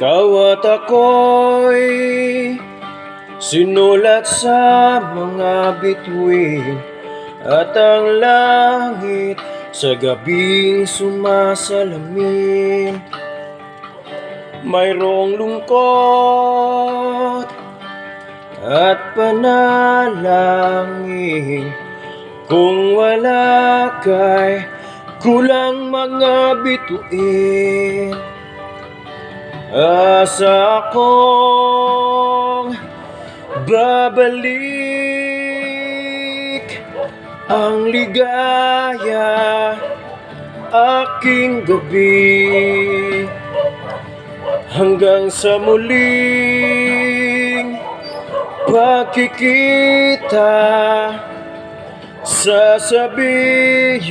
Ikaw at ako'y sinulat sa mga bituin, at ang langit sa gabing sumasalamin. Mayroong lungkot at panalangin, kung wala kay kulang mga bituin. Asa akong babalik ang ligaya aking gabi, hanggang sa muling pagkikita, sasabihin